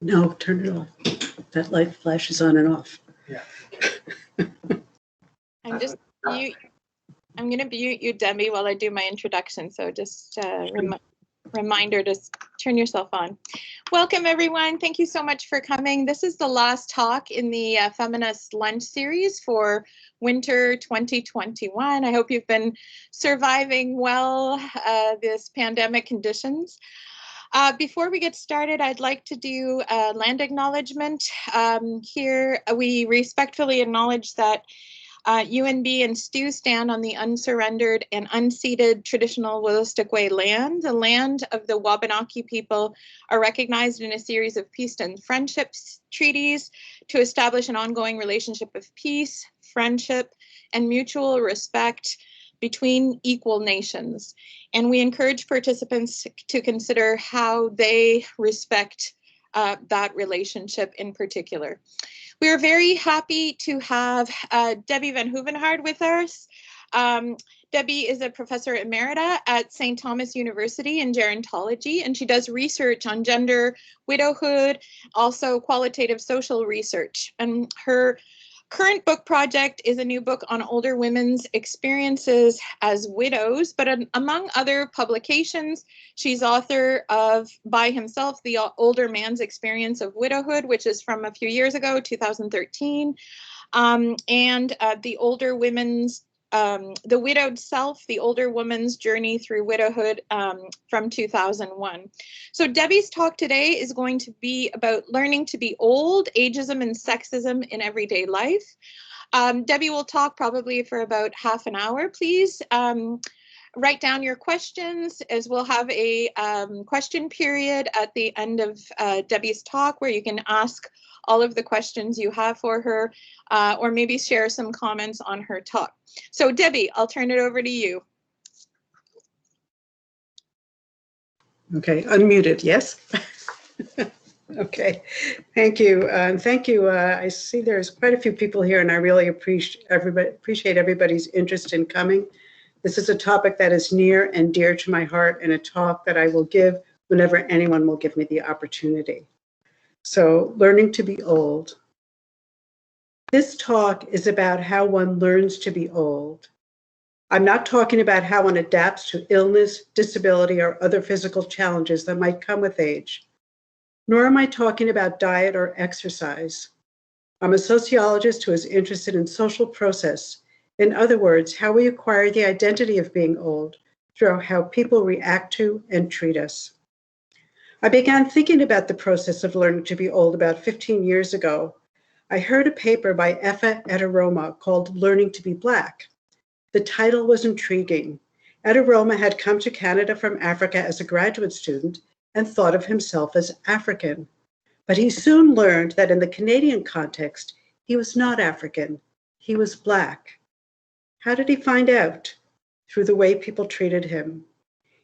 No, turn it off. That light flashes on and off. Yeah. I'm going to mute you, Debbie, while I do my introduction. So just reminder to turn yourself on. Welcome, everyone. Thank you so much for coming. This is the last talk in the Feminist Lunch series for winter 2021. I hope you've been surviving well this pandemic conditions. Before we get started, I'd like to do a land acknowledgement. Here, we respectfully acknowledge that UNB and STU stand on the unsurrendered and unceded traditional Wolastoqey land. The land of the Wabanaki people are recognized in a series of peace and friendship treaties to establish an ongoing relationship of peace, friendship, and mutual respect between equal nations. And we encourage participants to consider how they respect that relationship in particular. We are very happy to have Debbie van Hoonaard with us. Debbie is a professor emerita at St. Thomas University in Gerentology, and she does research on gender, widowhood, also qualitative social research. And her current book project is a new book on older women's experiences as widows, but among other publications, she's author of By Himself, The Older Man's Experience of Widowhood, which is from a few years ago, 2013, and The Older Women's The Widowed Self, The Older Woman's Journey Through Widowhood from 2001. So Debbie's talk today is going to be about learning to be old, ageism and sexism in everyday life. Debbie will talk probably for about half an hour. Please write down your questions, as we'll have a question period at the end of Debbie's talk where you can ask all of the questions you have for her, or maybe share some comments on her talk. So Debbie, I'll turn it over to you. Okay, unmuted, yes? Okay, thank you. And thank you. I see there's quite a few people here, and I really appreciate everybody's interest in coming. This is a topic that is near and dear to my heart, and a talk that I will give whenever anyone will give me the opportunity. So, learning to be old. This talk is about how one learns to be old. I'm not talking about how one adapts to illness, disability, or other physical challenges that might come with age. Nor am I talking about diet or exercise. I'm a sociologist who is interested in social process. In other words, how we acquire the identity of being old through how people react to and treat us. I began thinking about the process of learning to be old about 15 years ago. I heard a paper by Effa Edaroma called Learning to be Black. The title was intriguing. Edaroma had come to Canada from Africa as a graduate student and thought of himself as African. But he soon learned that in the Canadian context, he was not African, he was Black. How did he find out? Through the way people treated him.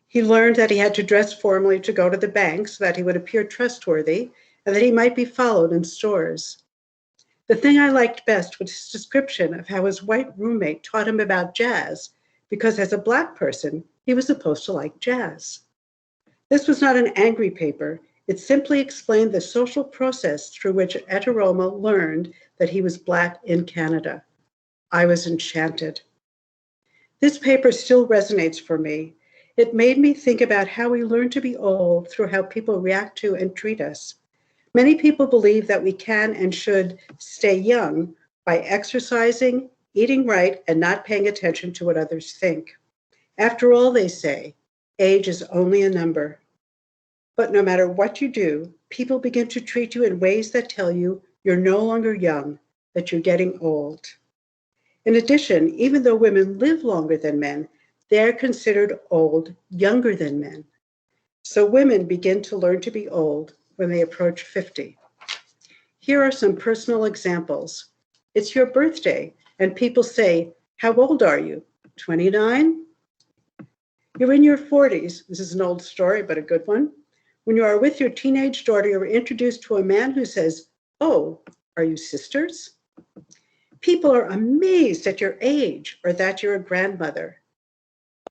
He learned that he had to dress formally to go to the bank so that he would appear trustworthy and that he might be followed in stores. The thing I liked best was his description of how his white roommate taught him about jazz, because as a Black person, he was supposed to like jazz. This was not an angry paper. It simply explained the social process through which Edaroma learned that he was Black in Canada. I was enchanted. This paper still resonates for me. It made me think about how we learn to be old through how people react to and treat us. Many people believe that we can and should stay young by exercising, eating right, and not paying attention to what others think. After all, they say, age is only a number. But no matter what you do, people begin to treat you in ways that tell you you're no longer young, that you're getting old. In addition, even though women live longer than men, they're considered old younger than men. So women begin to learn to be old when they approach 50. Here are some personal examples. It's your birthday, and people say, how old are you? 29? You're in your 40s. This is an old story, but a good one. When you are with your teenage daughter, you're introduced to a man who says, oh, are you sisters? People are amazed at your age or that you're a grandmother.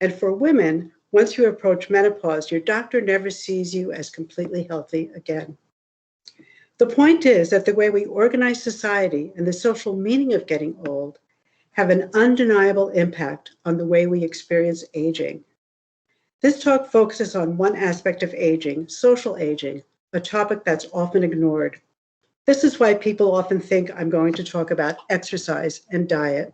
And for women, once you approach menopause, your doctor never sees you as completely healthy again. The point is that the way we organize society and the social meaning of getting old have an undeniable impact on the way we experience aging. This talk focuses on one aspect of aging, social aging, a topic that's often ignored. This is why people often think I'm going to talk about exercise and diet.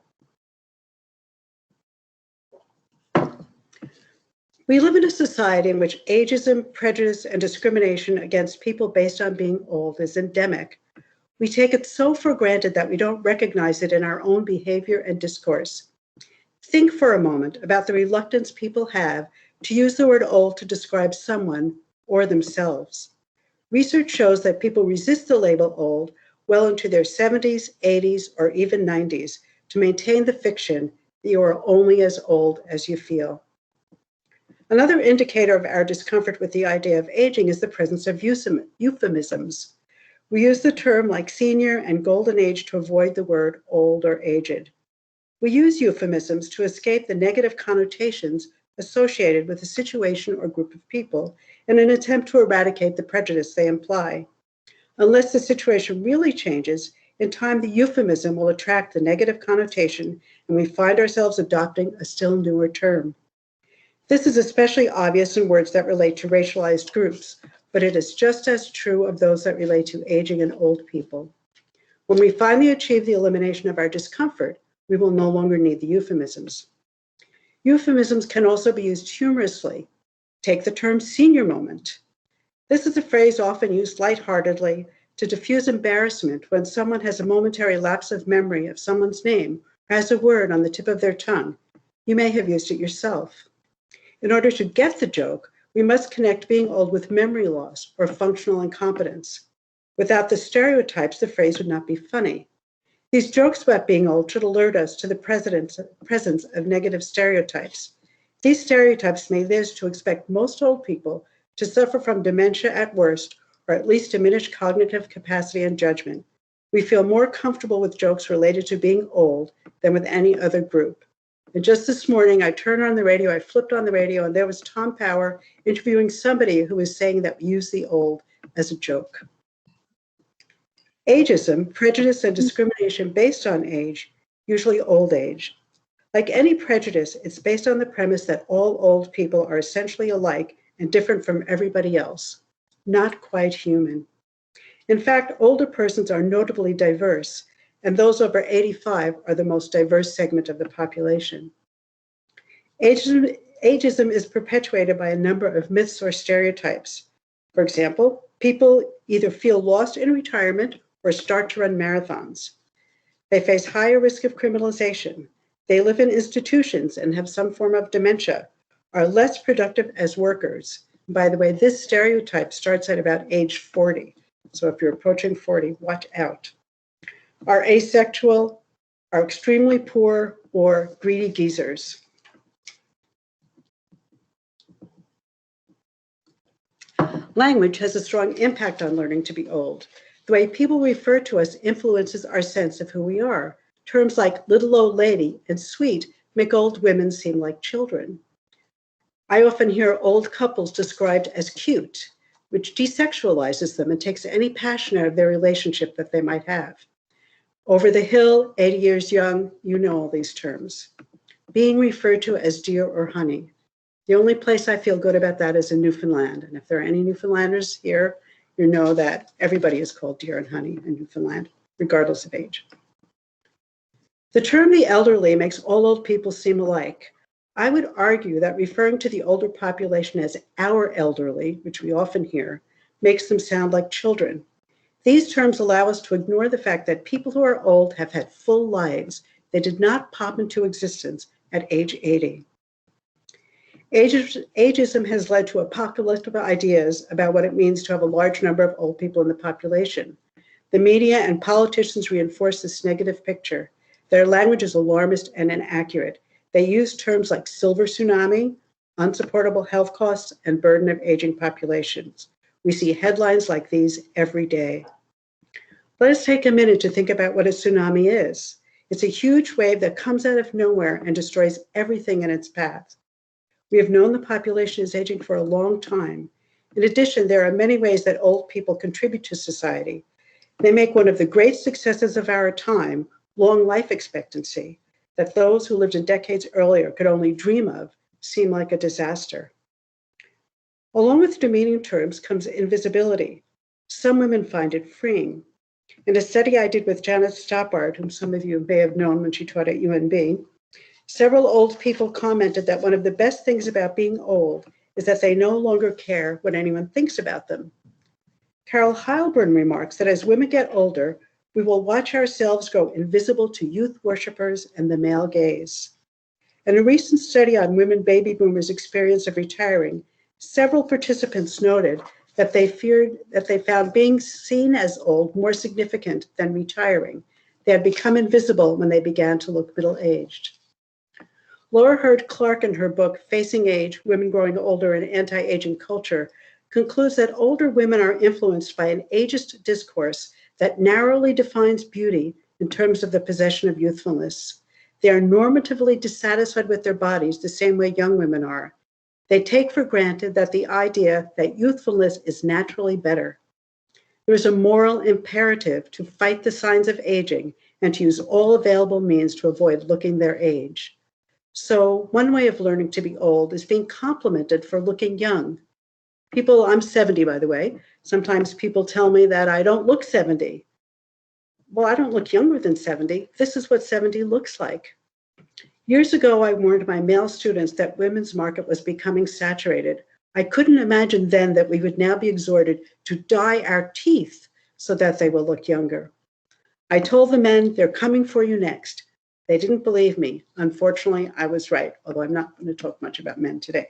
We live in a society in which ageism, prejudice, and discrimination against people based on being old is endemic. We take it so for granted that we don't recognize it in our own behavior and discourse. Think for a moment about the reluctance people have to use the word old to describe someone or themselves. Research shows that people resist the label old well into their 70s, 80s, or even 90s to maintain the fiction that you are only as old as you feel. Another indicator of our discomfort with the idea of aging is the presence of euphemisms. We use the term like senior and golden age to avoid the word old or aged. We use euphemisms to escape the negative connotations associated with a situation or group of people in an attempt to eradicate the prejudice they imply. Unless the situation really changes, in time the euphemism will attract the negative connotation and we find ourselves adopting a still newer term. This is especially obvious in words that relate to racialized groups, but it is just as true of those that relate to aging and old people. When we finally achieve the elimination of our discomfort, we will no longer need the euphemisms. Euphemisms can also be used humorously. Take the term senior moment. This is a phrase often used lightheartedly to diffuse embarrassment when someone has a momentary lapse of memory of someone's name or has a word on the tip of their tongue. You may have used it yourself. In order to get the joke, we must connect being old with memory loss or functional incompetence. Without the stereotypes, the phrase would not be funny. These jokes about being old should alert us to the presence of negative stereotypes. These stereotypes may lead us to expect most old people to suffer from dementia at worst, or at least diminished cognitive capacity and judgment. We feel more comfortable with jokes related to being old than with any other group. And just this morning, I turned on the radio, I flipped on the radio, and there was Tom Power interviewing somebody who was saying that we use the old as a joke. Ageism, prejudice, and discrimination based on age, usually old age. Like any prejudice, it's based on the premise that all old people are essentially alike and different from everybody else. Not quite human. In fact, older persons are notably diverse, and those over 85 are the most diverse segment of the population. Ageism is perpetuated by a number of myths or stereotypes. For example, people either feel lost in retirement or start to run marathons. They face higher risk of criminalization. They live in institutions and have some form of dementia, are less productive as workers. By the way, this stereotype starts at about age 40. So if you're approaching 40, watch out. Are asexual, are extremely poor, or greedy geezers. Language has a strong impact on learning to be old. The way people refer to us influences our sense of who we are. Terms like little old lady and sweet make old women seem like children. I often hear old couples described as cute, which desexualizes them and takes any passion out of their relationship that they might have. Over the hill, 80 years young, you know all these terms. Being referred to as dear or honey. The only place I feel good about that is in Newfoundland. And if there are any Newfoundlanders here, you know that everybody is called dear and honey in Newfoundland, regardless of age. The term the elderly makes all old people seem alike. I would argue that referring to the older population as our elderly, which we often hear, makes them sound like children. These terms allow us to ignore the fact that people who are old have had full lives. They did not pop into existence at age 80. Ageism has led to apocalyptic ideas about what it means to have a large number of old people in the population. The media and politicians reinforce this negative picture. Their language is alarmist and inaccurate. They use terms like silver tsunami, unsupportable health costs, and burden of aging populations. We see headlines like these every day. Let us take a minute to think about what a tsunami is. It's a huge wave that comes out of nowhere and destroys everything in its path. We have known the population is aging for a long time. In addition, there are many ways that old people contribute to society. They make one of the great successes of our time, long life expectancy, that those who lived in decades earlier could only dream of, seem like a disaster. Along with demeaning terms comes invisibility. Some women find it freeing. In a study I did with Janet Stoppard, whom some of you may have known when she taught at UNB, several old people commented that one of the best things about being old is that they no longer care what anyone thinks about them. Carol Heilbrunn remarks that as women get older, we will watch ourselves grow invisible to youth worshippers and the male gaze. In a recent study on women baby boomers' experience of retiring, several participants noted that they found being seen as old more significant than retiring. They had become invisible when they began to look middle-aged. Laura Hurd Clark, in her book, Facing Age, Women Growing Older in Anti-Aging Culture, concludes that older women are influenced by an ageist discourse that narrowly defines beauty in terms of the possession of youthfulness. They are normatively dissatisfied with their bodies the same way young women are. They take for granted that the idea that youthfulness is naturally better. There is a moral imperative to fight the signs of aging and to use all available means to avoid looking their age. So one way of learning to be old is being complimented for looking young. I'm 70, by the way. Sometimes people tell me that I don't look 70. Well, I don't look younger than 70. This is what 70 looks like. Years ago, I warned my male students that women's market was becoming saturated. I couldn't imagine then that we would now be exhorted to dye our teeth so that they will look younger. I told the men, they're coming for you next. They didn't believe me. Unfortunately, I was right, although I'm not going to talk much about men today.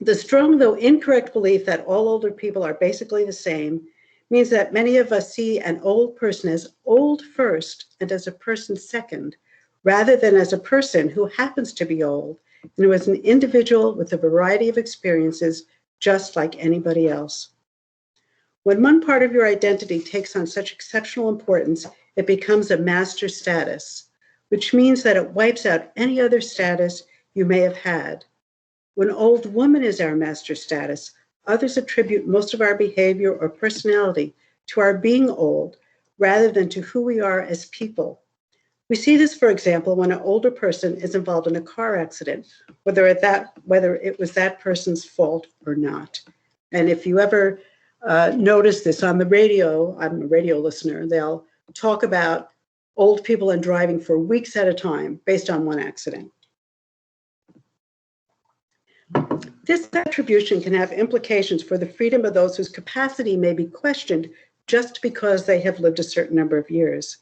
The strong, though incorrect, belief that all older people are basically the same means that many of us see an old person as old first and as a person second, rather than as a person who happens to be old and who is an individual with a variety of experiences just like anybody else. When one part of your identity takes on such exceptional importance, it becomes a master status, which means that it wipes out any other status you may have had. When old woman is our master status, others attribute most of our behavior or personality to our being old rather than to who we are as people. We see this, for example, when an older person is involved in a car accident, whether it was that person's fault or not. And if you ever notice this on the radio, I'm a radio listener, they'll talk about old people and driving for weeks at a time based on one accident. This attribution can have implications for the freedom of those whose capacity may be questioned just because they have lived a certain number of years.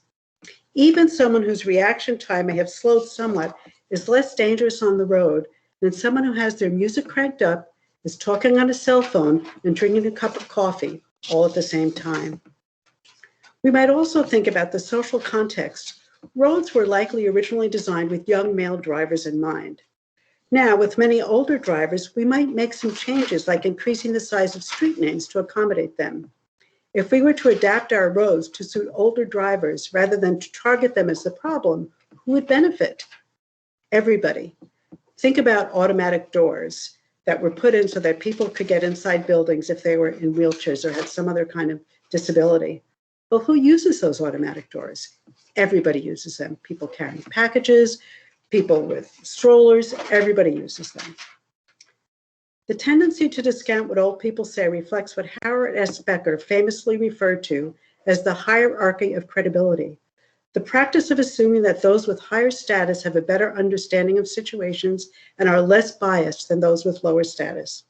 Even someone whose reaction time may have slowed somewhat is less dangerous on the road than someone who has their music cranked up, is talking on a cell phone, and drinking a cup of coffee all at the same time. We might also think about the social context. Roads were likely originally designed with young male drivers in mind. Now, with many older drivers, we might make some changes like increasing the size of street names to accommodate them. If we were to adapt our roads to suit older drivers rather than to target them as the problem, who would benefit? Everybody. Think about automatic doors that were put in so that people could get inside buildings if they were in wheelchairs or had some other kind of disability. Well, who uses those automatic doors? Everybody uses them. People carrying packages, people with strollers, everybody uses them. The tendency to discount what old people say reflects what Howard S. Becker famously referred to as the hierarchy of credibility, the practice of assuming that those with higher status have a better understanding of situations and are less biased than those with lower status.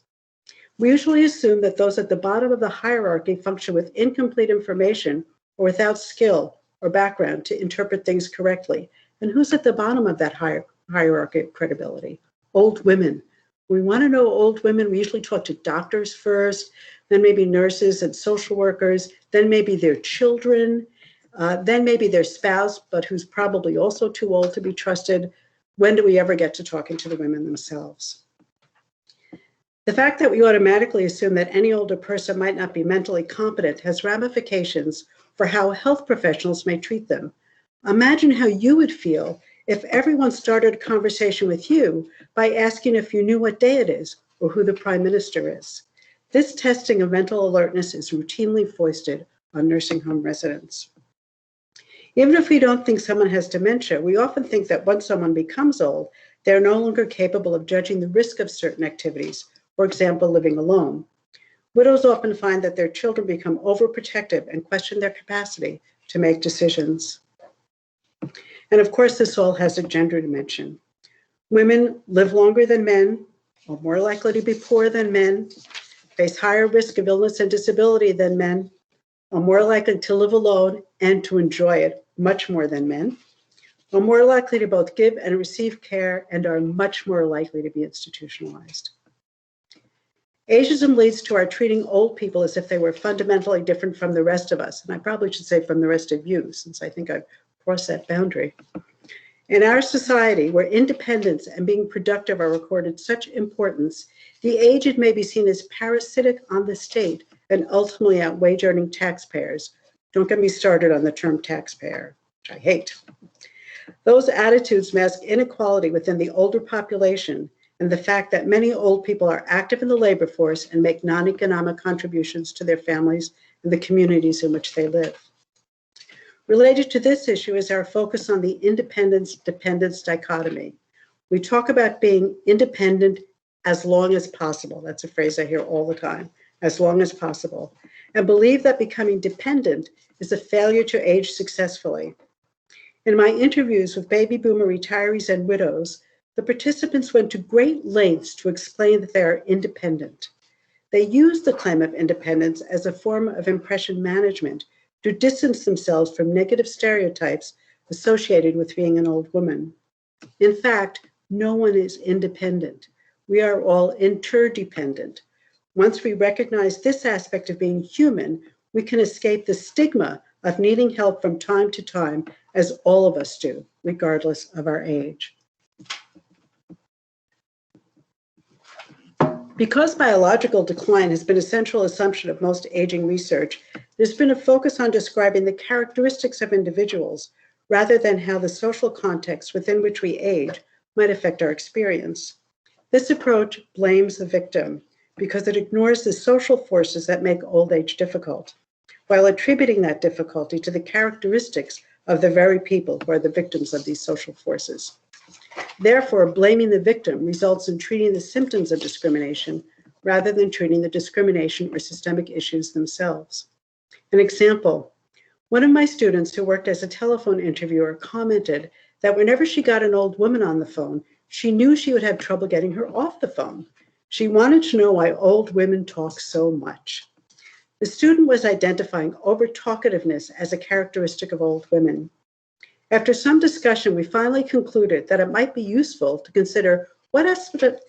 We usually assume that those at the bottom of the hierarchy function with incomplete information or without skill or background to interpret things correctly. And who's at the bottom of that hierarchy of credibility? Old women. We want to know old women. We usually talk to doctors first, then maybe nurses and social workers, then maybe their children, then maybe their spouse, but who's probably also too old to be trusted. When do we ever get to talking to the women themselves? The fact that we automatically assume that any older person might not be mentally competent has ramifications for how health professionals may treat them. Imagine how you would feel if everyone started a conversation with you by asking if you knew what day it is or who the prime minister is. This testing of mental alertness is routinely foisted on nursing home residents. Even if we don't think someone has dementia, we often think that once someone becomes old, they're no longer capable of judging the risk of certain activities, for example, living alone. Widows often find that their children become overprotective and question their capacity to make decisions. And of course, this all has a gender dimension. Women live longer than men, are more likely to be poor than men, face higher risk of illness and disability than men, are more likely to live alone and to enjoy it much more than men, are more likely to both give and receive care, and are much more likely to be institutionalized. Ageism leads to our treating old people as if they were fundamentally different from the rest of us, and I probably should say from the rest of you, since I think I've crossed that boundary. In our society, where independence and being productive are accorded such importance, the aged may be seen as parasitic on the state and ultimately at wage-earning taxpayers. Don't get me started on the term taxpayer, which I hate. Those attitudes mask inequality within the older population and the fact that many old people are active in the labor force and make non-economic contributions to their families and the communities in which they live. Related to this issue is our focus on the independence-dependence dichotomy. We talk about being independent as long as possible. That's a phrase I hear all the time, as long as possible, and believe that becoming dependent is a failure to age successfully. In my interviews with baby boomer retirees and widows, the participants went to great lengths to explain that they are independent. They used the claim of independence as a form of impression management to distance themselves from negative stereotypes associated with being an old woman. In fact, no one is independent. We are all interdependent. Once we recognize this aspect of being human, we can escape the stigma of needing help from time to time, as all of us do, regardless of our age. Because biological decline has been a central assumption of most aging research, there's been a focus on describing the characteristics of individuals rather than how the social context within which we age might affect our experience. This approach blames the victim because it ignores the social forces that make old age difficult, while attributing that difficulty to the characteristics of the very people who are the victims of these social forces. Therefore, blaming the victim results in treating the symptoms of discrimination rather than treating the discrimination or systemic issues themselves. An example, one of my students who worked as a telephone interviewer commented that whenever she got an old woman on the phone, she knew she would have trouble getting her off the phone. She wanted to know why old women talk so much. The student was identifying over-talkativeness as a characteristic of old women. After some discussion, we finally concluded that it might be useful to consider what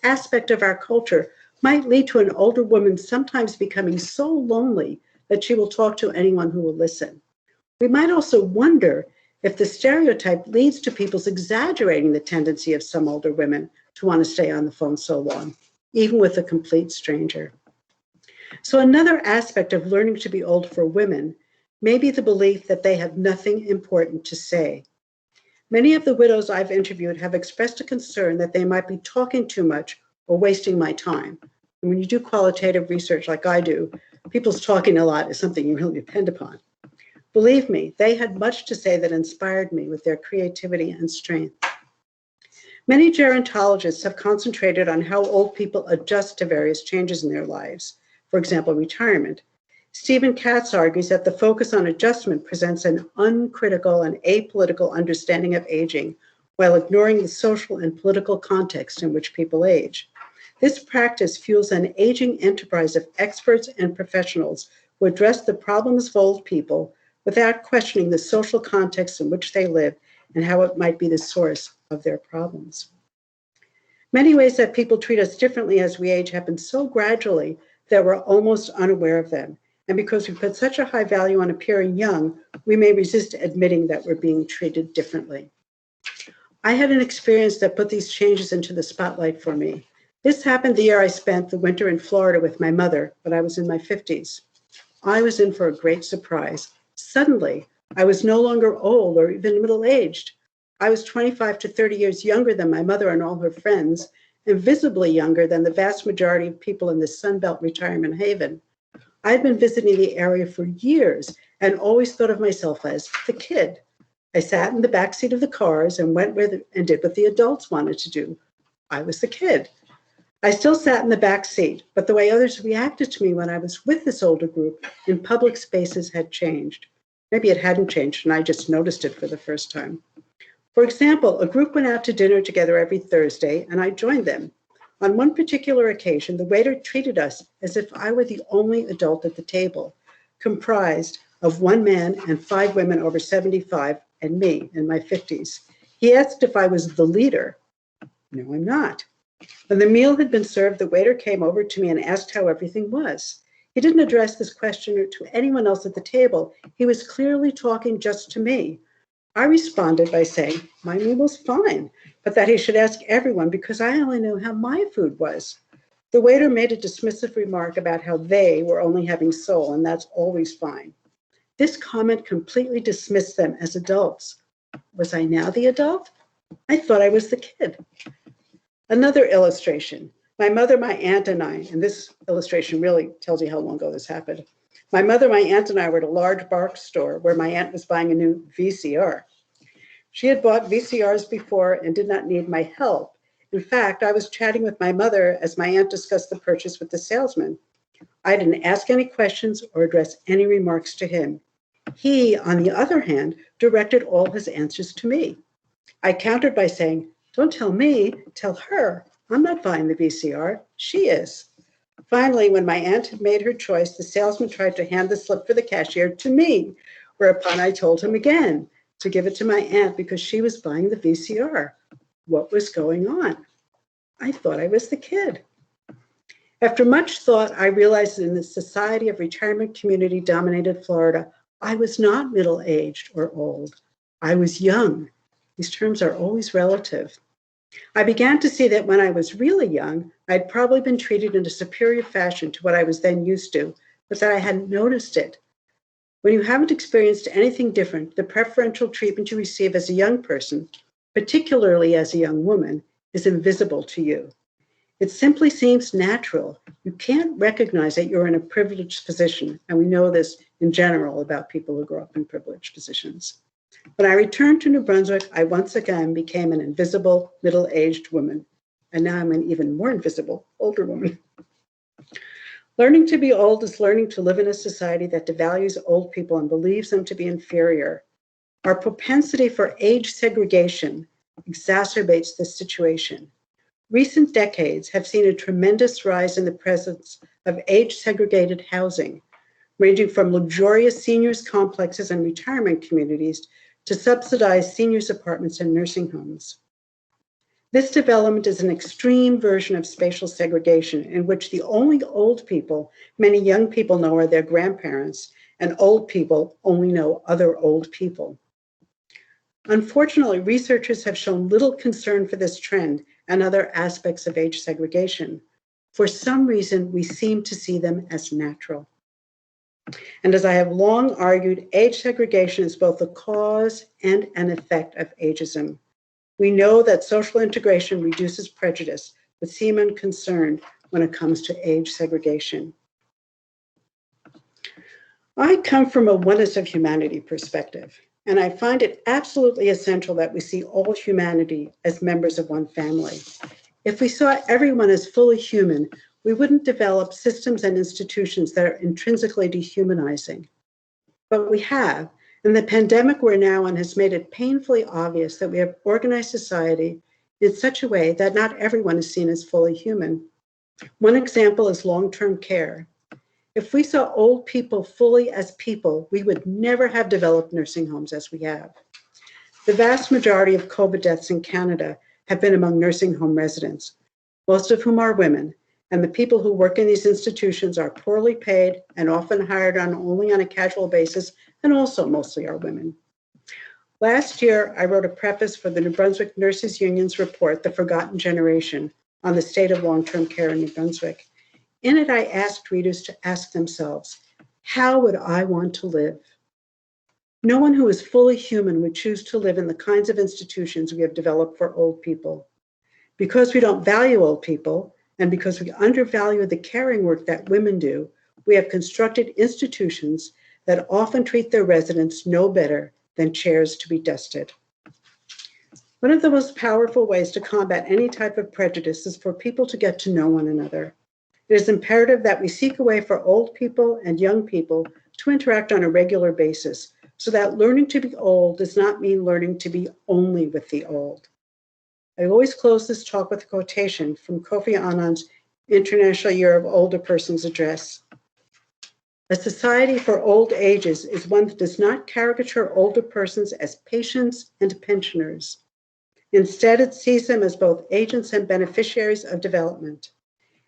aspect of our culture might lead to an older woman sometimes becoming so lonely that she will talk to anyone who will listen. We might also wonder if the stereotype leads to people's exaggerating the tendency of some older women to want to stay on the phone so long, even with a complete stranger. So another aspect of learning to be old for women may be the belief that they have nothing important to say. Many of the widows I've interviewed have expressed a concern that they might be talking too much or wasting my time. And when you do qualitative research like I do, people's talking a lot is something you really depend upon. Believe me, they had much to say that inspired me with their creativity and strength. Many gerontologists have concentrated on how old people adjust to various changes in their lives, for example, retirement. Stephen Katz argues that the focus on adjustment presents an uncritical and apolitical understanding of aging, while ignoring the social and political context in which people age. This practice fuels an aging enterprise of experts and professionals who address the problems of old people without questioning the social context in which they live and how it might be the source of their problems. Many ways that people treat us differently as we age happen so gradually that we're almost unaware of them. And because we put such a high value on appearing young, we may resist admitting that we're being treated differently. I had an experience that put these changes into the spotlight for me. This happened the year I spent the winter in Florida with my mother, but I was in my 50s. I was in for a great surprise. Suddenly, I was no longer old or even middle-aged. I was 25 to 30 years younger than my mother and all her friends, and visibly younger than the vast majority of people in the Sunbelt retirement haven. I had been visiting the area for years and always thought of myself as the kid. I sat in the back seat of the cars and went with and did what the adults wanted to do. I was the kid. I still sat in the back seat, but the way others reacted to me when I was with this older group in public spaces had changed. Maybe it hadn't changed and I just noticed it for the first time. For example, a group went out to dinner together every Thursday and I joined them. On one particular occasion, the waiter treated us as if I were the only adult at the table, comprised of one man and 5 women over 75 and me in my 50s. He asked if I was the leader. No, I'm not. When the meal had been served, the waiter came over to me and asked how everything was. He didn't address this question to anyone else at the table. He was clearly talking just to me. I responded by saying my meal was fine, but that he should ask everyone because I only knew how my food was. The waiter made a dismissive remark about how they were only having sole, and that's always fine. This comment completely dismissed them as adults. Was I now the adult? I thought I was the kid. Another illustration. My mother, my aunt, and I, and this illustration really tells you how long ago this happened. My mother, my aunt, and I were at a large box store where my aunt was buying a new VCR. She had bought VCRs before and did not need my help. In fact, I was chatting with my mother as my aunt discussed the purchase with the salesman. I didn't ask any questions or address any remarks to him. He, on the other hand, directed all his answers to me. I countered by saying, "Don't tell me, tell her. I'm not buying the VCR, she is." Finally, when my aunt had made her choice, the salesman tried to hand the slip for the cashier to me, whereupon I told him again to give it to my aunt because she was buying the VCR. What was going on? I thought I was the kid. After much thought, I realized that in the society of retirement community dominated Florida, I was not middle-aged or old. I was young. These terms are always relative. I began to see that when I was really young, I'd probably been treated in a superior fashion to what I was then used to, but that I hadn't noticed it. When you haven't experienced anything different, the preferential treatment you receive as a young person, particularly as a young woman, is invisible to you. It simply seems natural. You can't recognize that you're in a privileged position, and we know this in general about people who grow up in privileged positions. When I returned to New Brunswick, I once again became an invisible, middle-aged woman, and now I'm an even more invisible, older woman. Learning to be old is learning to live in a society that devalues old people and believes them to be inferior. Our propensity for age segregation exacerbates this situation. Recent decades have seen a tremendous rise in the presence of age-segregated housing, ranging from luxurious seniors complexes and retirement communities to subsidized seniors apartments and nursing homes. This development is an extreme version of spatial segregation in which the only old people many young people know are their grandparents, and old people only know other old people. Unfortunately, researchers have shown little concern for this trend and other aspects of age segregation. For some reason, we seem to see them as natural. And as I have long argued, age segregation is both a cause and an effect of ageism. We know that social integration reduces prejudice, but seem unconcerned when it comes to age segregation. I come from a oneness of humanity perspective, and I find it absolutely essential that we see all humanity as members of one family. If we saw everyone as fully human, we wouldn't develop systems and institutions that are intrinsically dehumanizing. But we have, and the pandemic we're now in has made it painfully obvious that we have organized society in such a way that not everyone is seen as fully human. One example is long-term care. If we saw old people fully as people, we would never have developed nursing homes as we have. The vast majority of COVID deaths in Canada have been among nursing home residents, most of whom are women, and the people who work in these institutions are poorly paid and often hired only on a casual basis, and also mostly are women. Last year, I wrote a preface for the New Brunswick Nurses Union's report, The Forgotten Generation, on the state of long-term care in New Brunswick. In it, I asked readers to ask themselves, how would I want to live? No one who is fully human would choose to live in the kinds of institutions we have developed for old people. Because we don't value old people, and because we undervalue the caring work that women do, we have constructed institutions that often treat their residents no better than chairs to be dusted. One of the most powerful ways to combat any type of prejudice is for people to get to know one another. It is imperative that we seek a way for old people and young people to interact on a regular basis, so that learning to be old does not mean learning to be only with the old. I always close this talk with a quotation from Kofi Annan's International Year of Older Persons address. A society for old ages is one that does not caricature older persons as patients and pensioners. Instead, it sees them as both agents and beneficiaries of development.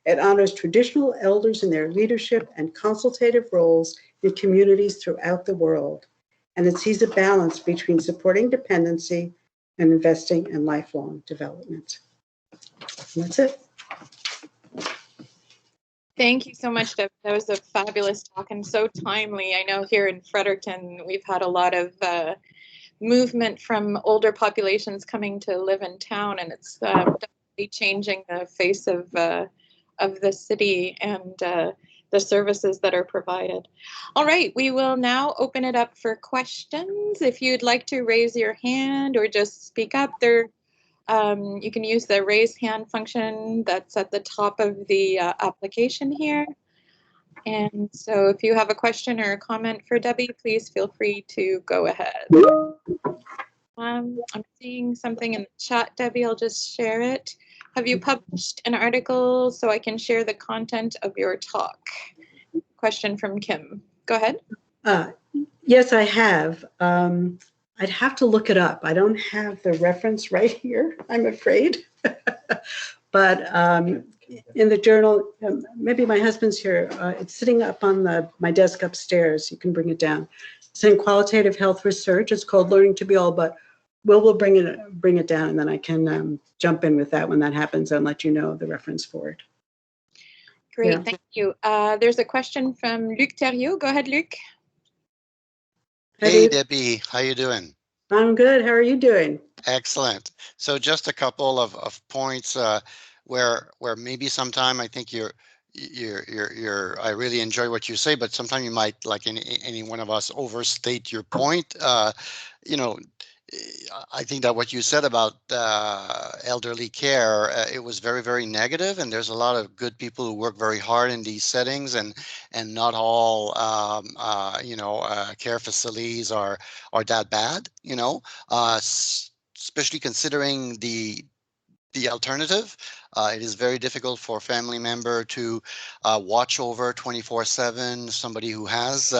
It honors traditional elders in their leadership and consultative roles in communities throughout the world. And it sees a balance between supporting dependency and investing in lifelong development. And that's it. Thank you so much, Deb. That was a fabulous talk and so timely. I know here in Fredericton, we've had a lot of movement from older populations coming to live in town, and it's definitely changing the face of the city and the services that are provided. All right, we will now open it up for questions. If you'd like to raise your hand or just speak up, there you can use the raise hand function that's at the top of the application here. And so if you have a question or a comment for Debbie, please feel free to go ahead. I'm seeing something in the chat, Debbie. I'll just share it. Have you published an article so I can share the content of your talk? Question from Kim. Go ahead. Yes, I have. I'd have to look it up. I don't have the reference right here, I'm afraid. But in the journal, maybe my husband's here. It's sitting up on my desk upstairs. You can bring it down. It's in Qualitative Health Research. It's called Learning to Be All, but we'll bring it down, and then I can jump in with that when that happens and let you know the reference for it. Great, Yeah. thank you. There's a question from Luc Theriault. Go ahead, Luc. Hey, Debbie, how you doing? I'm good. How are you doing? Excellent. So just a couple of points where maybe sometime I think I really enjoy what you say, but sometimes you might, like any one of us, overstate your point. You know, I think that what you said about elderly care, it was very, very negative, and there's a lot of good people who work very hard in these settings, and not all care facilities are that bad, especially considering the alternative. It is very difficult for a family member to watch over 24/7 somebody who has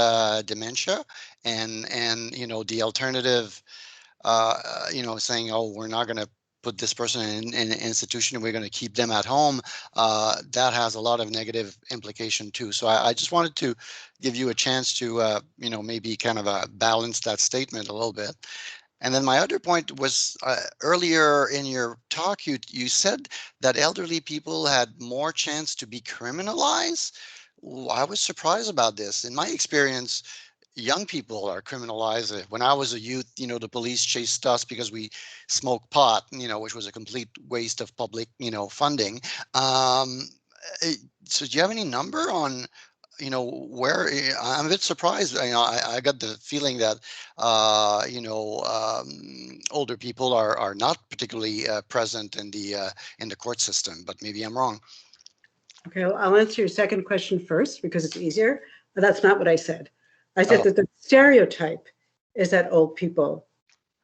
dementia, and the alternative, saying, oh, we're not going to put this person in an institution, we're going to keep them at home, that has a lot of negative implication too. So I just wanted to give you a chance to, maybe kind of balance that statement a little bit. And then my other point was earlier in your talk, you said that elderly people had more chance to be criminalized. I was surprised about this. In my experience, young people are criminalized. When I was a youth, the police chased us because we smoked pot, which was a complete waste of public, funding. So do you have any number on, where? I'm a bit surprised. I got the feeling that, older people are not particularly present in the court system, but maybe I'm wrong. Okay, well, I'll answer your second question first because it's easier, but that's not what I said. I said that the stereotype is that old people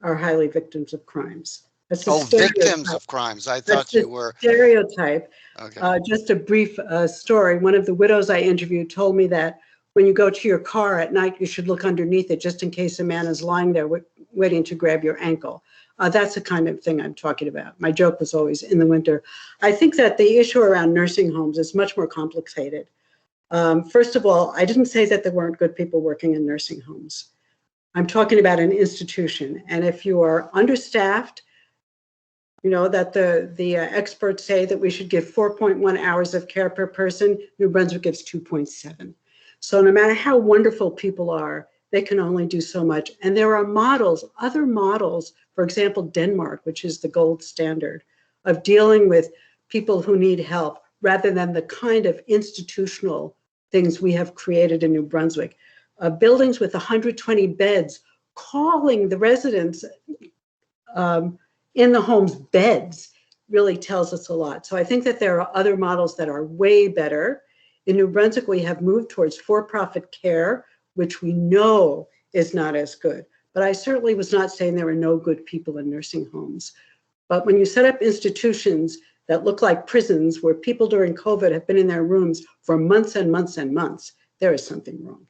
are highly victims of crimes. That's the victims of crimes. I thought you were. Stereotype. Okay. Just a brief story. One of the widows I interviewed told me that when you go to your car at night, you should look underneath it just in case a man is lying there waiting to grab your ankle. That's the kind of thing I'm talking about. My joke was always in the winter. I think that the issue around nursing homes is much more complicated. First of all, I didn't say that there weren't good people working in nursing homes. I'm talking about an institution. And if you are understaffed, that the experts say that we should give 4.1 hours of care per person. New Brunswick gives 2.7. So no matter how wonderful people are, they can only do so much. And there are models, other models, for example, Denmark, which is the gold standard of dealing with people who need help rather than the kind of institutional things we have created in New Brunswick. buildings with 120 beds, calling the residents in the homes beds really tells us a lot. So I think that there are other models that are way better. In New Brunswick, we have moved towards for-profit care, which we know is not as good. But I certainly was not saying there were no good people in nursing homes. But when you set up institutions that look like prisons where people during COVID have been in their rooms for months and months and months, there is something wrong.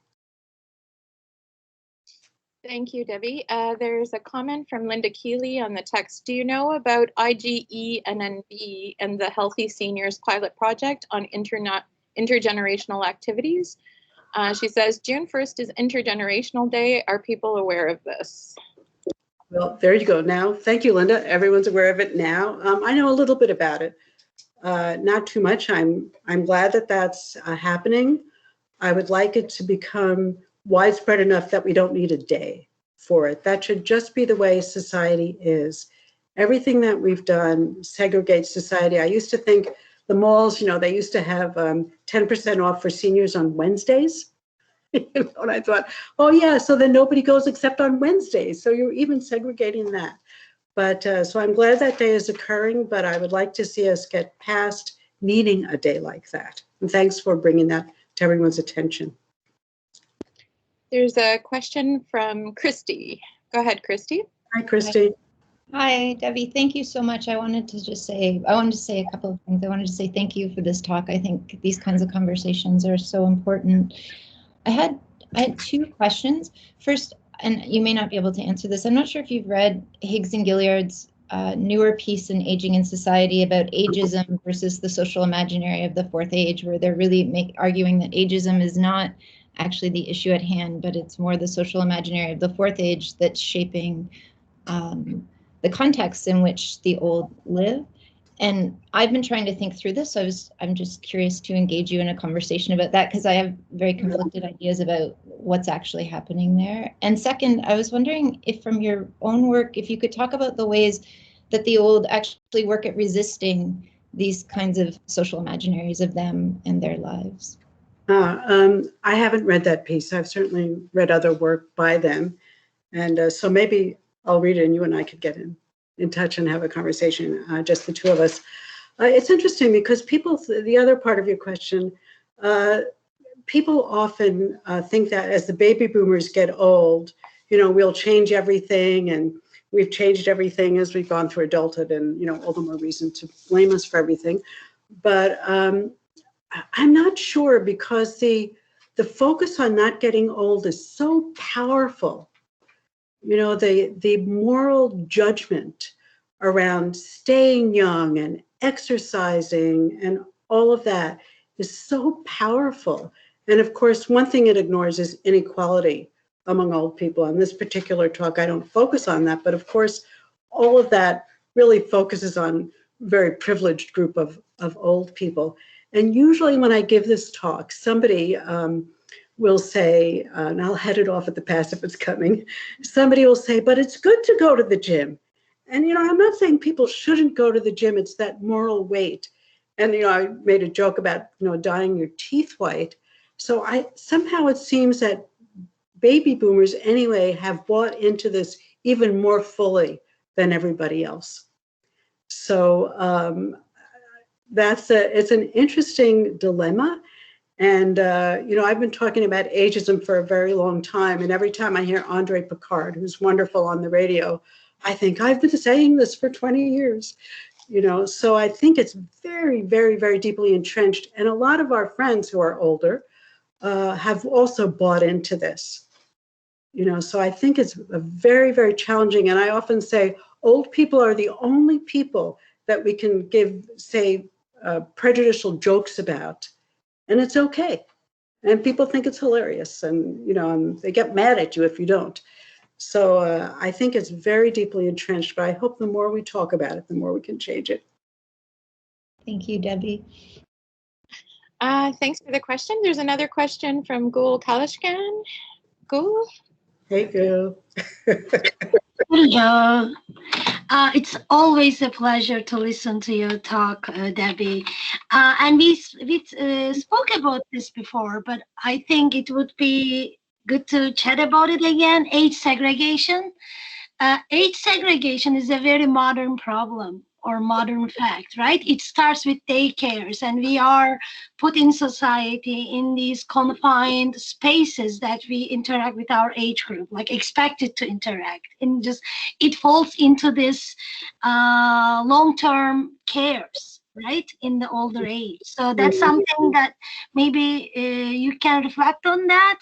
Thank you, Debbie. There's a comment from Linda Keeley on the text. Do you know about IGE and NB and the Healthy Seniors Pilot Project on intergenerational activities? She says, June 1st is Intergenerational Day. Are people aware of this? Well, there you go now. Thank you, Linda. Everyone's aware of it now. I know a little bit about it, not too much. I'm glad that that's happening. I would like it to become widespread enough that we don't need a day for it. That should just be the way society is. Everything that we've done segregates society. I used to think the malls, they used to have 10% off for seniors on Wednesdays. And I thought, oh yeah, so then nobody goes except on Wednesdays. So you're even segregating that. But so I'm glad that day is occurring, but I would like to see us get past needing a day like that. And thanks for bringing that to everyone's attention. There's a question from Christy. Go ahead, Christy. Hi, Christy. Hi, Debbie. Thank you so much. I wanted to say a couple of things. I wanted to say thank you for this talk. I think these kinds of conversations are so important. I had 2 questions. First, and you may not be able to answer this, I'm not sure if you've read Higgs and Gilliard's newer piece in Aging in Society about ageism versus the social imaginary of the fourth age, where they're really arguing that ageism is not actually the issue at hand, but it's more the social imaginary of the fourth age that's shaping the context in which the old live. And I've been trying to think through this. I'm just curious to engage you in a conversation about that, because I have very conflicted ideas about what's actually happening there. And second, I was wondering if from your own work, if you could talk about the ways that the old actually work at resisting these kinds of social imaginaries of them and their lives. I haven't read that piece. I've certainly read other work by them. And so maybe I'll read it and you and I could get in touch and have a conversation, just the two of us. It's interesting because the other part of your question, people often think that as the baby boomers get old, we'll change everything, and we've changed everything as we've gone through adulthood, and, all the more reason to blame us for everything. But I'm not sure, because the focus on not getting old is so powerful. The moral judgment around staying young and exercising and all of that is so powerful. And of course, one thing it ignores is inequality among old people. On this particular talk, I don't focus on that, but of course, all of that really focuses on a very privileged group of old people. And usually when I give this talk, somebody will say, and I'll head it off at the pass if it's coming, somebody will say, but it's good to go to the gym. And, I'm not saying people shouldn't go to the gym. It's that moral weight. And, I made a joke about, dyeing your teeth white. So somehow it seems that baby boomers anyway have bought into this even more fully than everybody else. So it's an interesting dilemma. And, I've been talking about ageism for a very long time. And every time I hear Andre Picard, who's wonderful on the radio, I think I've been saying this for 20 years, so I think it's very, very, very deeply entrenched. And a lot of our friends who are older have also bought into this, so I think it's a very, very challenging. And I often say old people are the only people that we can say prejudicial jokes about. And it's okay. And people think it's hilarious, and, and they get mad at you if you don't. So I think it's very deeply entrenched, but I hope the more we talk about it, the more we can change it. Thank you, Debbie. Thanks for the question. There's another question from Gul Kalashkan. Gul? Hey, Gul. Hello. It's always a pleasure to listen to your talk, Debbie. And we spoke about this before, but I think it would be good to chat about it again. Age segregation. Age segregation is a very modern problem or modern fact, right? It starts with daycares, and we are put in society in these confined spaces that we interact with our age group, like expected to interact. And just it falls into this long-term cares, right, in the older age. So that's something that maybe you can reflect on, that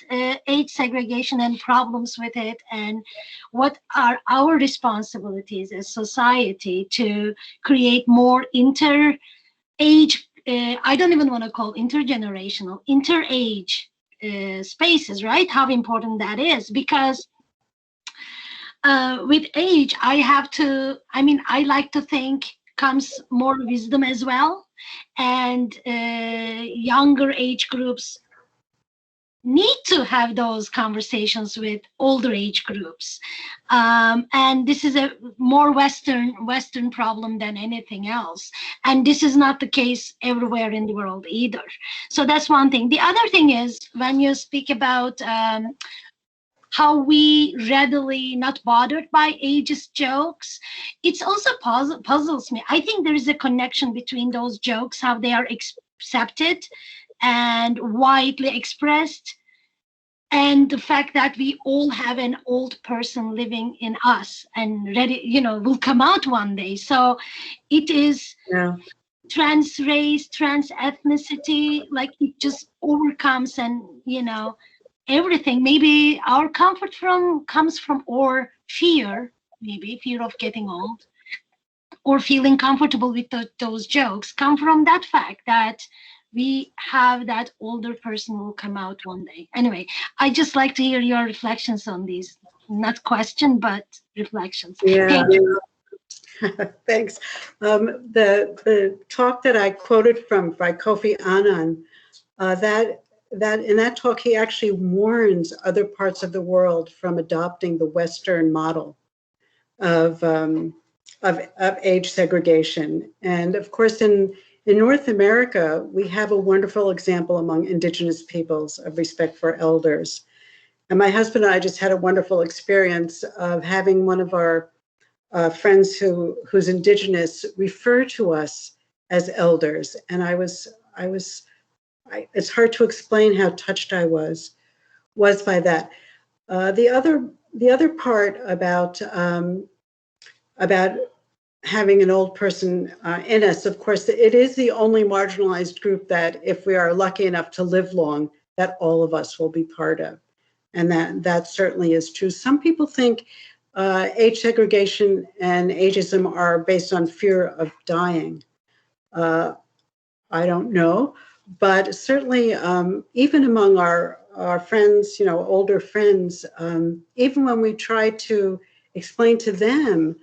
age segregation and problems with it, and what are our responsibilities as society to create more inter-age, I don't even want to call intergenerational, inter-age spaces, right? How important that is, because with age, I like to think comes more wisdom as well, and younger age groups need to have those conversations with older age groups, and this is a more Western problem than anything else, and this is not the case everywhere in the world either. So that's one thing. The other thing is, when you speak about how we readily not bothered by ageist jokes, it's also puzzles me. I think there is a connection between those jokes, how they are accepted and widely expressed, and the fact that we all have an old person living in us and ready, will come out one day. So it is trans race, trans ethnicity, like it just overcomes, and everything. Maybe our comfort comes from, or fear, maybe fear of getting old, or feeling comfortable with those jokes, come from that fact that we have that older person will come out one day. Anyway, I just like to hear your reflections on these, not question, but reflections. Yeah. Thank you. Thanks. The talk that I quoted from by Kofi Annan, that in that talk, he actually warns other parts of the world from adopting the Western model of age segregation. And of course, in North America, we have a wonderful example among Indigenous peoples of respect for elders. And my husband and I just had a wonderful experience of having one of our friends who's Indigenous refer to us as elders. And it's hard to explain how touched I was by that. The other part about having an old person in us, of course, it is the only marginalized group that, if we are lucky enough to live long, that all of us will be part of. And that certainly is true. Some people think age segregation and ageism are based on fear of dying. I don't know, but certainly even among our friends, older friends, even when we try to explain to them,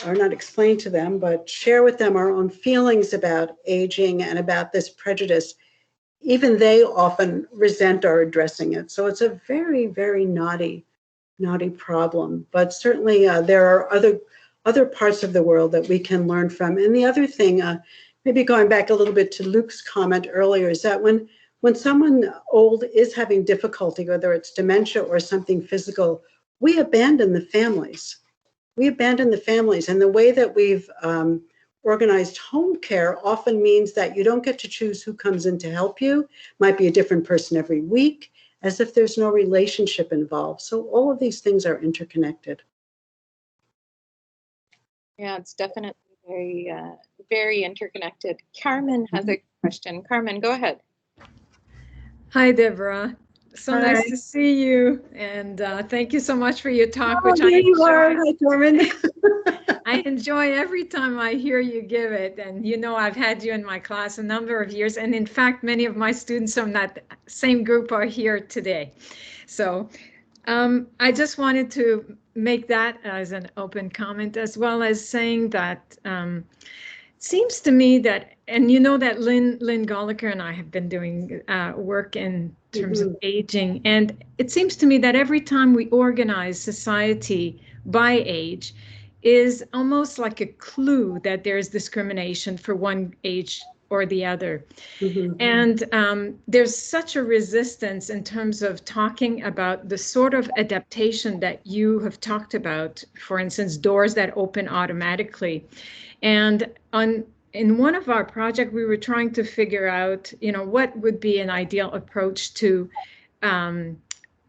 or not explain to them, but share with them our own feelings about aging and about this prejudice, even they often resent our addressing it. So it's a very, very naughty problem. But certainly there are other parts of the world that we can learn from. And the other thing, maybe going back a little bit to Luke's comment earlier, is that when someone old is having difficulty, whether it's dementia or something physical, we abandon the families. And the way that we've organized home care often means that you don't get to choose who comes in to help you. Might be a different person every week, as if there's no relationship involved. So all of these things are interconnected. Yeah, it's definitely very, very interconnected. Carmen has a question. Carmen, go ahead. Hi, Deborah. So Hi. nice to see you, and thank you so much for your talk, Oh, which there you are. Hi, Carmen. I enjoy every time I hear you give it. And I've had you in my class a number of years, and in fact, many of my students from that same group are here today. So I just wanted to make that as an open comment, as well as saying that seems to me that, and that Lynn Goliker and I have been doing work in terms of aging, and it seems to me that every time we organize society by age is almost like a clue that there's discrimination for one age or the other. Mhm. And there's such a resistance in terms of talking about the sort of adaptation that you have talked about, for instance, doors that open automatically. And in one of our projects, we were trying to figure out, what would be an ideal approach to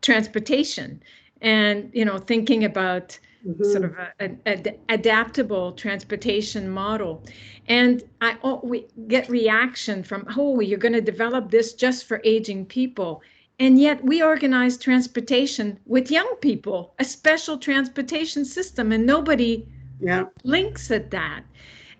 transportation, and thinking about sort of an adaptable transportation model. And we get reaction from, oh, you're going to develop this just for aging people. And yet we organize transportation with young people, a special transportation system, and nobody links at that.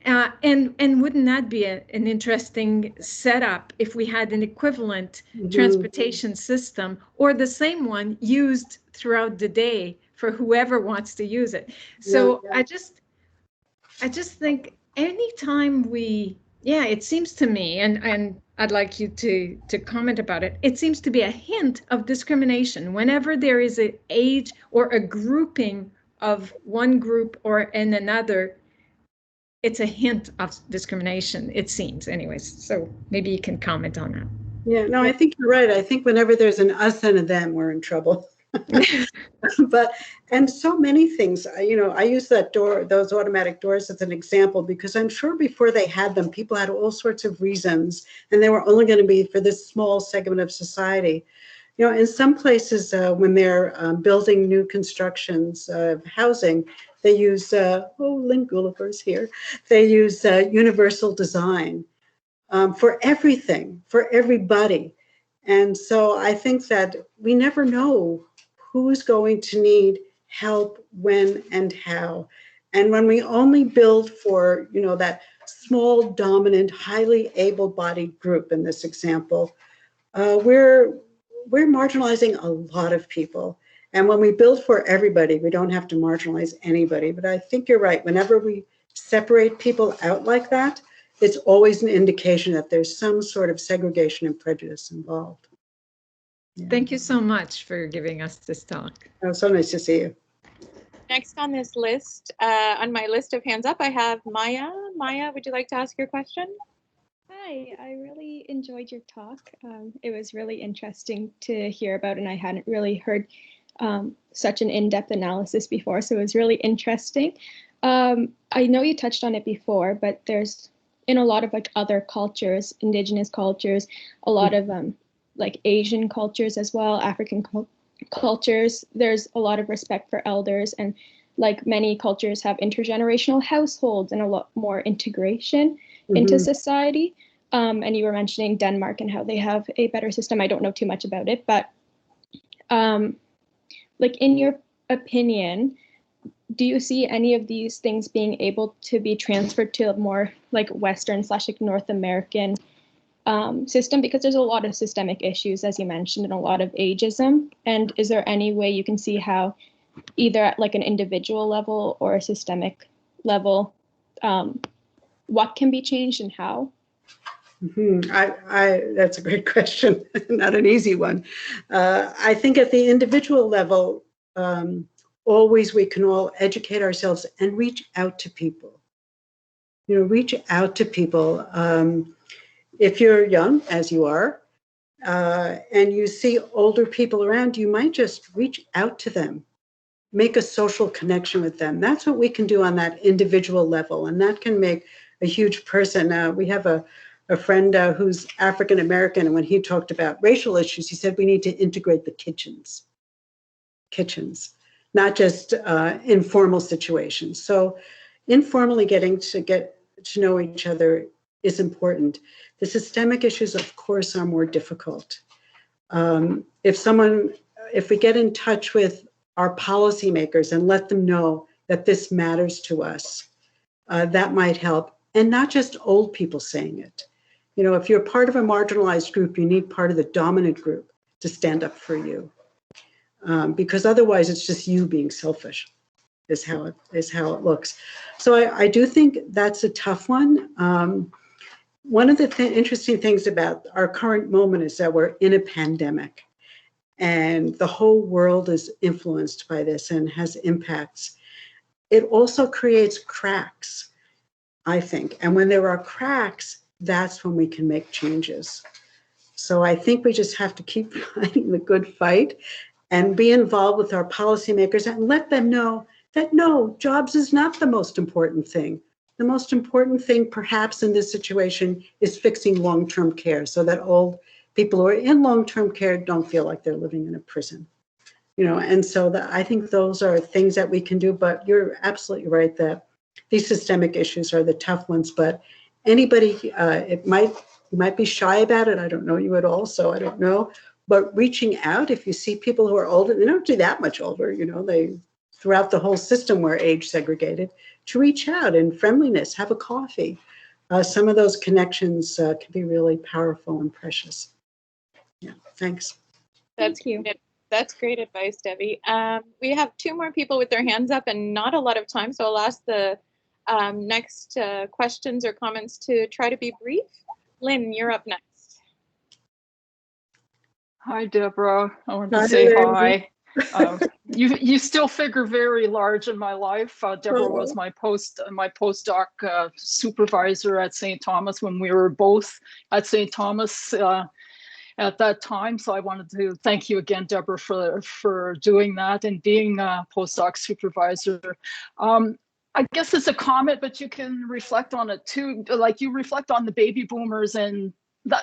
And wouldn't that be an interesting setup if we had an equivalent transportation system, or the same one used throughout the day for whoever wants to use it? So I just think anytime it seems to me, and I'd like you to comment about it, it seems to be a hint of discrimination whenever there is an age or a grouping of one group or in another. It's a hint of discrimination, it seems, anyways. So maybe you can comment on that. Yeah, no, I think you're right. I think whenever there's an us and a them, we're in trouble. And so many things, I use those automatic doors as an example, because I'm sure before they had them, people had all sorts of reasons, and they were only going to be for this small segment of society. In some places, when they're building new constructions of housing, they use, Lynn Gulliver's here, they use universal design for everything, for everybody. And so I think that we never know who's going to need help, when, and how. And when we only build for, that small, dominant, highly able-bodied group in this example, we're marginalizing a lot of people. And when we build for everybody, we don't have to marginalize anybody. But I think you're right. Whenever we separate people out like that, it's always an indication that there's some sort of segregation and prejudice involved. Yeah. Thank you so much for giving us this talk. Oh, so nice to see you. Next on this list, on my list of hands up, I have Maya. Maya, would you like to ask your question? Hi, I really enjoyed your talk. It was really interesting to hear about, and I hadn't really heard such an in-depth analysis before, so it was really interesting. I know you touched on it before, but there's, in a lot of other cultures, indigenous cultures, a lot of Asian cultures as well, African cultures, there's a lot of respect for elders, and many cultures have intergenerational households and a lot more integration into society. And you were mentioning Denmark and how they have a better system. I don't know too much about it, but in your opinion, do you see any of these things being able to be transferred to a more Western / North American system? Because there's a lot of systemic issues, as you mentioned, and a lot of ageism. And is there any way you can see how, either at an individual level or a systemic level, what can be changed and how? That's a great question. Not an easy one. I think at the individual level, always we can all educate ourselves and reach out to people. Reach out to people. If you're young, as you are, and you see older people around, you might just reach out to them, make a social connection with them. That's what we can do on that individual level, and that can make a huge person. We have a friend who's African American, and when he talked about racial issues, he said we need to integrate the kitchens, not just informal situations. So informally getting to know each other is important. The systemic issues, of course, are more difficult. If we get in touch with our policymakers and let them know that this matters to us, that might help. And not just old people saying it. If you're part of a marginalized group, you need part of the dominant group to stand up for you. Because otherwise it's just you being selfish, is how it looks. So I do think that's a tough one. One of the interesting things about our current moment is that we're in a pandemic, and the whole world is influenced by this and has impacts. It also creates cracks, I think. And when there are cracks, that's when we can make changes. So I think we just have to keep fighting the good fight and be involved with our policymakers and let them know that no, jobs is not the most important thing. The most important thing perhaps in this situation is fixing long-term care so that old people who are in long-term care don't feel like they're living in a prison. You know, and so I think those are things that we can do, but you're absolutely right that these systemic issues are the tough ones, but anybody, you might be shy about it. I don't know you at all, so I don't know, but reaching out, if you see people who are older, they don't do that much older, you know, they, throughout the whole system we're age segregated, to reach out in friendliness, have a coffee. Some of those connections can be really powerful and precious. Yeah, thanks. Thank you. That's great advice, Debbie. We have 2 more people with their hands up and not a lot of time, so I'll ask the next questions or comments to try to be brief. Lynn, you're up next. Hi, Deborah. I want to say hi. You still figure very large in my life. Deborah was my postdoc supervisor at St. Thomas when we were both at St. Thomas at that time. So I wanted to thank you again, Deborah, for doing that and being a postdoc supervisor. I guess it's a comment, but you can reflect on it too. Like you reflect on the baby boomers, and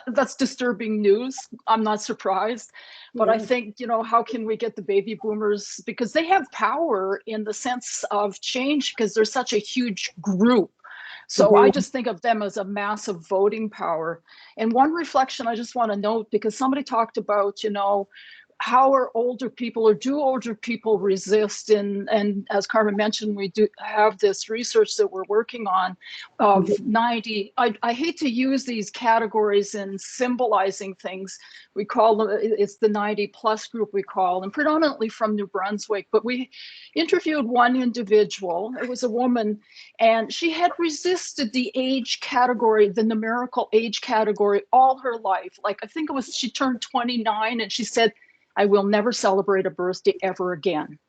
that's disturbing news. I'm not surprised, but I think, you know, how can we get the baby boomers, because they have power in the sense of change because they're such a huge group. So I just think of them as a massive voting power. And one reflection I just want to note, because somebody talked about, you know, how are older people, or do older people resist? And as Carmen mentioned, we do have this research that we're working on of 90. I hate to use these categories in symbolizing things. We call them, it's the 90 plus group we call, and predominantly from New Brunswick. But we interviewed one individual, it was a woman, and she had resisted the age category, the numerical age category all her life. Like I think it was, she turned 29 and she said, I will never celebrate a birthday ever again.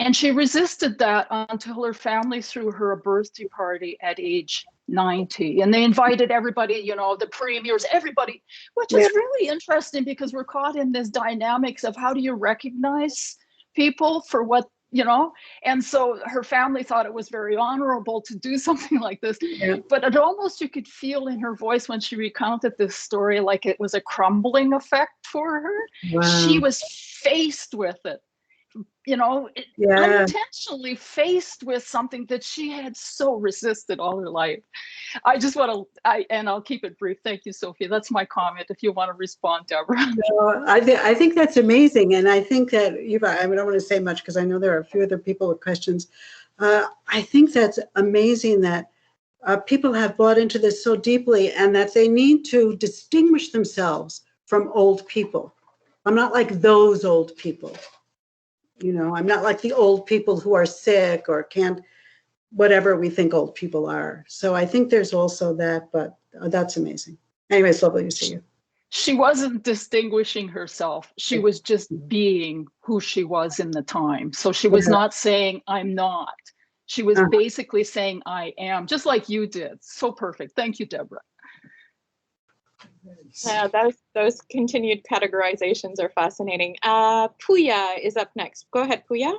And she resisted that until her family threw her a birthday party at age 90. And they invited everybody, you know, the premiers, everybody, which is really interesting because we're caught in this dynamics of how do you recognize people for what, you know, and so her family thought it was very honorable to do something like this. But it almost, you could feel in her voice when she recounted this story, like it was a crumbling effect for her. She was faced with it, you know, unintentionally faced with something that she had so resisted all her life. I just want to, and I'll keep it brief. Thank you, Sophie. That's my comment. If you want to respond, Deborah. No, I think that's amazing. And I think that, Eva, I don't want to say much because I know there are a few other people with questions. I think that's amazing that people have bought into this so deeply and that they need to distinguish themselves from old people. I'm not like those old people. You know, I'm not like the old people who are sick or can't, whatever we think old people are. So I think there's also that, but that's amazing. Anyways, lovely to see you. She wasn't distinguishing herself. She was just being who she was in the time. So she was not saying, I'm not. She was basically saying, I am, just like you did. So perfect. Thank you, Deborah. Yeah, those continued categorizations are fascinating. Puya is up next. Go ahead, Puya.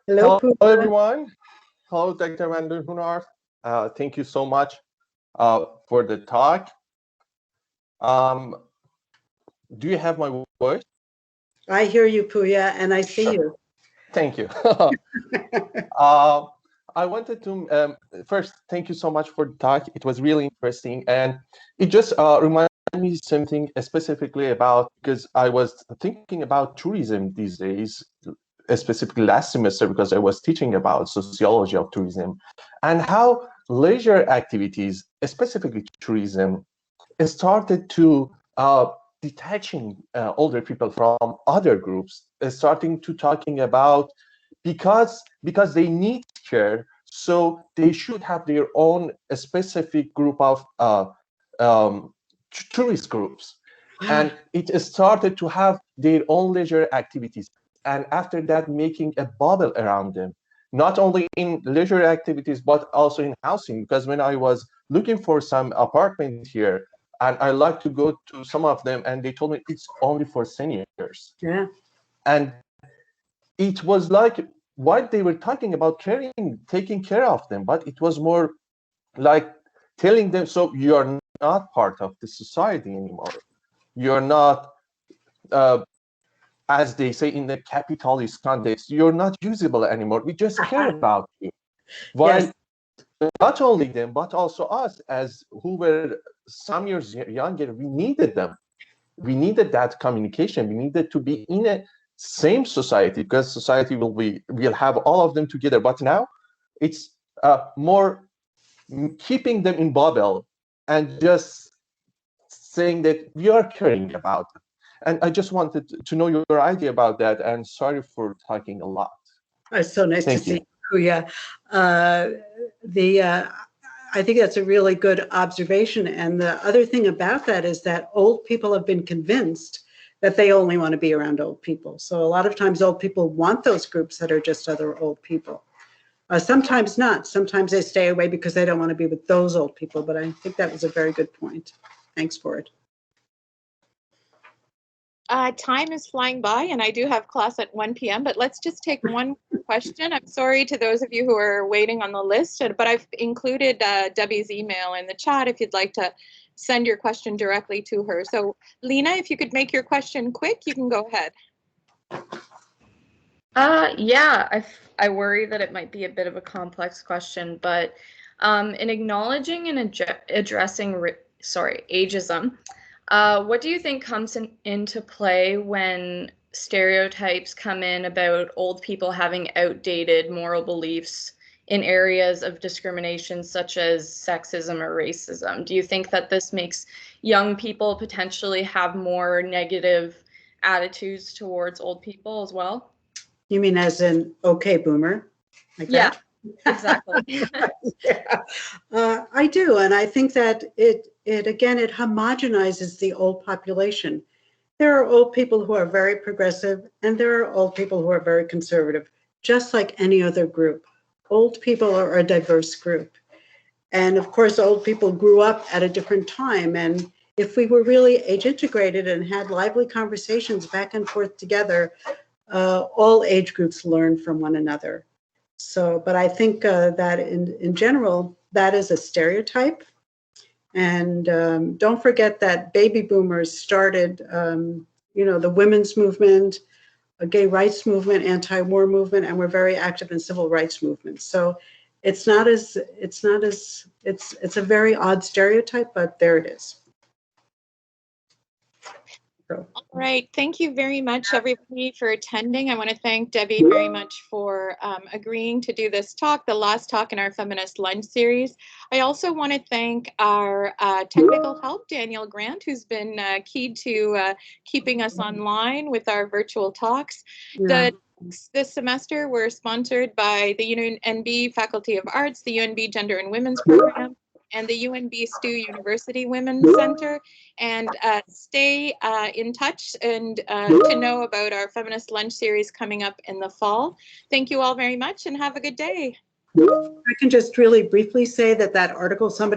Hello, everyone. Hello, Dr. Hoonaard. Thank you so much for the talk. Do you have my voice? I hear you, Puya, and I see you. Thank you. I wanted to first thank you so much for the talk. It was really interesting, and it just reminded me something specifically about, because I was thinking about tourism these days, specifically last semester, because I was teaching about sociology of tourism and how leisure activities, specifically tourism, started to detaching older people from other groups, starting to talking about because they need care, so they should have their own specific group of tourist groups. And it started to have their own leisure activities. And after that, making a bubble around them. not only in leisure activities, but also in housing. Because when I was looking for some apartment here, and I like to go to some of them, and they told me it's only for seniors. Yeah. And it was like what they were talking about, taking care of them, but it was more like telling them, so you're not part of the society anymore. You're not, as they say in the capitalist context, you're not usable anymore. We just care about you. While Yes. not only them, but also us, as who were some years younger, we needed them. We needed that communication. We needed to be in a same society, because society will have all of them together. But now it's more keeping them in bubble and just saying that we are caring about them. And I just wanted to know your idea about that. And sorry for talking a lot. It's so nice to Thank you. see you. Yeah. I think that's a really good observation. And the other thing about that is that old people have been convinced that they only want to be around old people. So a lot of times old people want those groups that are just other old people. Sometimes not. Sometimes they stay away because they don't want to be with those old people. But I think that was a very good point. Thanks for it. Time is flying by, and I do have class at 1 p.m., but let's just take one question. I'm sorry to those of you who are waiting on the list, but I've included Debbie's email in the chat if you'd like to send your question directly to her. So Lena, if you could make your question quick, you can go ahead. Yeah, I worry that it might be a bit of a complex question, but in acknowledging and addressing ageism, what do you think comes into play when stereotypes come in about old people having outdated moral beliefs in areas of discrimination such as sexism or racism? Do you think that this makes young people potentially have more negative attitudes towards old people as well? You mean as in, okay, boomer? Like Yeah, that? exactly. Yeah. I do. And I think that it homogenizes the old population. There are old people who are very progressive, and there are old people who are very conservative, just like any other group. Old people are a diverse group. And of course, old people grew up at a different time. And if we were really age integrated and had lively conversations back and forth together, all age groups learn from one another. So, but I think that in general, that is a stereotype. And don't forget that baby boomers started, the women's movement, a gay rights movement, anti-war movement, and we're very active in civil rights movements. So it's a very odd stereotype, but there it is. All right, thank you very much, everybody, for attending. I want to thank Debbie very much for agreeing to do this talk, the last talk in our Feminist Lunch series. I also want to thank our technical help, Daniel Grant, who's been key to keeping us online with our virtual talks. Yeah. This semester, we're sponsored by the UNB Faculty of Arts, the UNB Gender and Women's Program, and the UNB Stu University Women's Center. And stay in touch and to know about our Feminist Lunch series coming up in the fall. Thank you all very much and have a good day. I can just really briefly say that article somebody